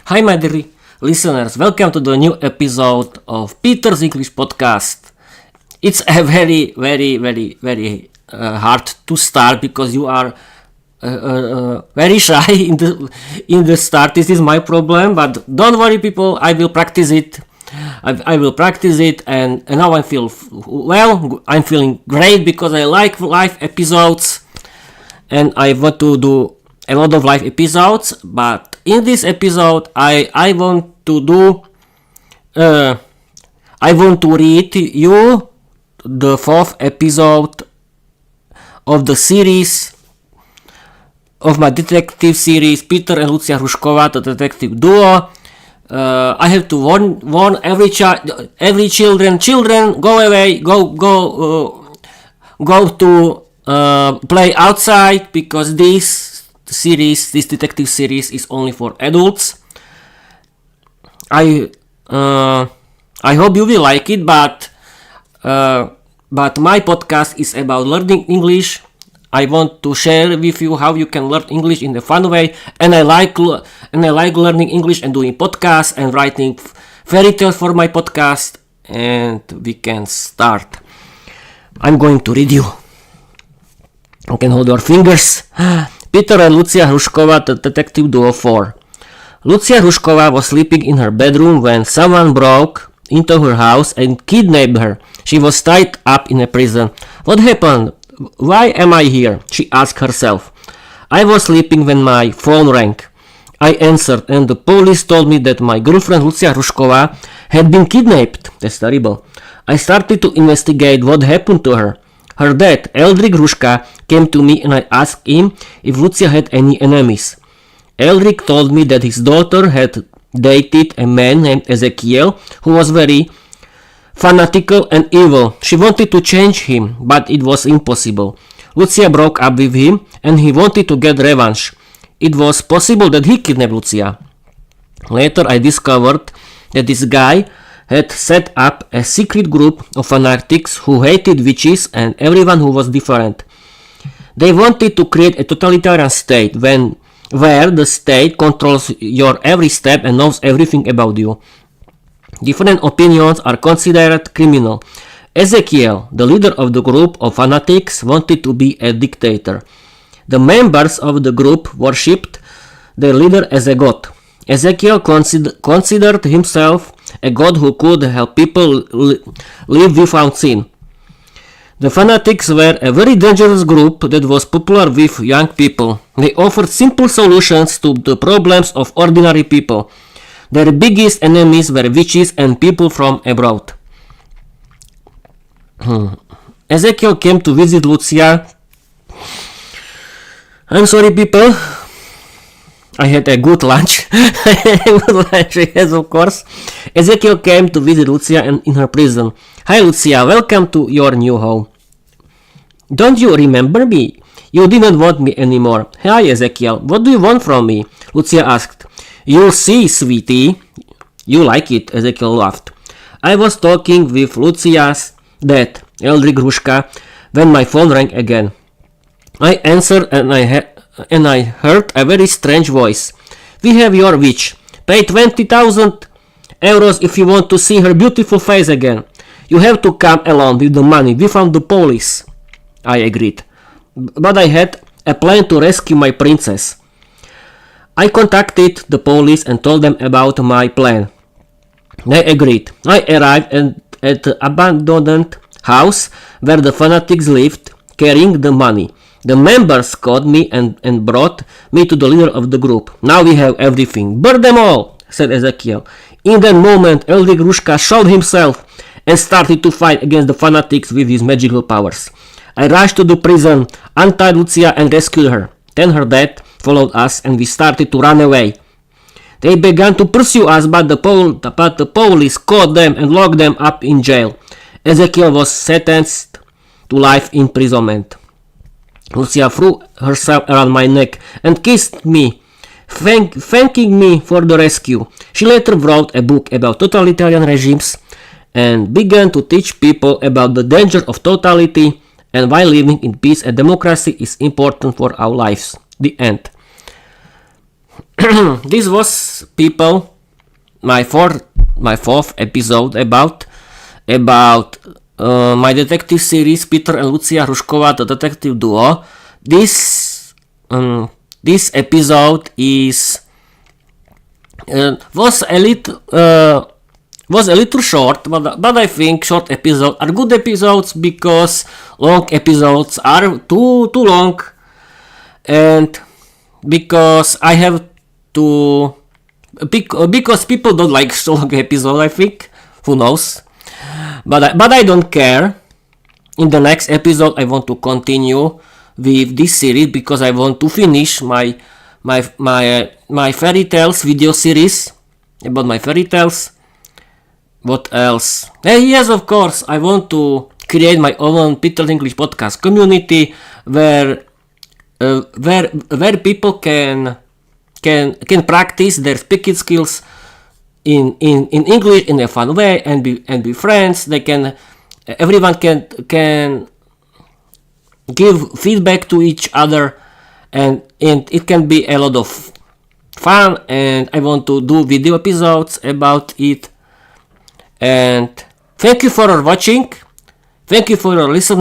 Hi my dear listeners, welcome to the new episode of Peter's English podcast. It's a very hard to start because you are very shy in the start. This is my problem, but don't worry people, I will practice it. I will practice it and now I feel well. I'm feeling great because I like live episodes and I want to do a lot of live episodes, but in this episode I want to read you the fourth episode of the series of my detective series Peter and Lucia Hrušková, the detective duo. I have to warn every children, go away, go to play outside because this detective series is only for adults. I hope you will like it, but my podcast is about learning English. I want to share with you how you can learn English in a fun way, and I like learning English and doing podcasts and writing fairy tales for my podcast. And we can start. I'm going to read you. You can hold your fingers. Peter and Lucia Hrušková, the detective duo 4. Lucia Hrušková was sleeping in her bedroom when someone broke into her house and kidnapped her. She was tied up in a prison. What happened? Why am I here? She asked herself. I was sleeping when my phone rang. I answered and the police told me that my girlfriend Lucia Hrušková had been kidnapped. That's terrible. I started to investigate what happened to her. Her dad, Eldrik Hruška, came to me and I asked him if Lucia had any enemies. Eldrik told me that his daughter had dated a man named Ezekiel who was very fanatical and evil. She wanted to change him, but it was impossible. Lucia broke up with him and he wanted to get revenge. It was possible that he kidnapped Lucia. Later I discovered that this guy had set up a secret group of fanatics who hated witches and everyone who was different. They wanted to create a totalitarian state where the state controls your every step and knows everything about you. Different opinions are considered criminal. Ezekiel, the leader of the group of fanatics, wanted to be a dictator. The members of the group worshipped their leader as a god. Ezekiel considered himself a god who could help people live without sin. The fanatics were a very dangerous group that was popular with young people. They offered simple solutions to the problems of ordinary people. Their biggest enemies were witches and people from abroad. Ezekiel came to visit Lucia. I'm sorry people, I had a good lunch. Yes, of course. Ezekiel came to visit Lucia in her prison. Hi Lucia, welcome to your new home. Don't you remember me? You didn't want me anymore. Hi Ezekiel, what do you want from me? Lucia asked. You'll see, sweetie. You like it, Ezekiel laughed. I was talking with Lucia's dad, Eldrik Hruška, when my phone rang again. I answered and I heard a very strange voice. We have your witch. Pay 20,000 euros if you want to see her beautiful face again. You have to come along with the money. We found the police. I agreed. But I had a plan to rescue my princess. I contacted the police and told them about my plan. They agreed. I arrived at the abandoned house where the fanatics lived, carrying the money. The members caught me and brought me to the leader of the group. Now we have everything. Burn them all, said Ezekiel. In that moment, Eldrik Hruška showed himself and started to fight against the fanatics with his magical powers. I rushed to the prison, untied Lucia and rescued her. Then her dad followed us and we started to run away. They began to pursue us, but the police caught them and locked them up in jail. Ezekiel was sentenced to life imprisonment. Lucia threw herself around my neck and kissed me, thanking me for the rescue. She later wrote a book about totalitarian regimes and began to teach people about the danger of totality and why living in peace and democracy is important for our lives. The end. this was people my fourth episode about my detective series Peter and Lucia Hrušková, the detective duo. This episode was a little short, but I think short episodes are good episodes because long episodes are too long, and because I have to because people don't like so long episodes, I think. Who knows? But I don't care. In the next episode, I want to continue with this series because I want to finish my fairy tales video series about my fairy tales. What else? Yes, of course, I want to create my own Peter English podcast community where people can practice their speaking skills in English in a fun way and be friends. Everyone can give feedback to each other, and it can be a lot of fun. And I want to do video episodes about it. And thank you for watching. Thank you for listening.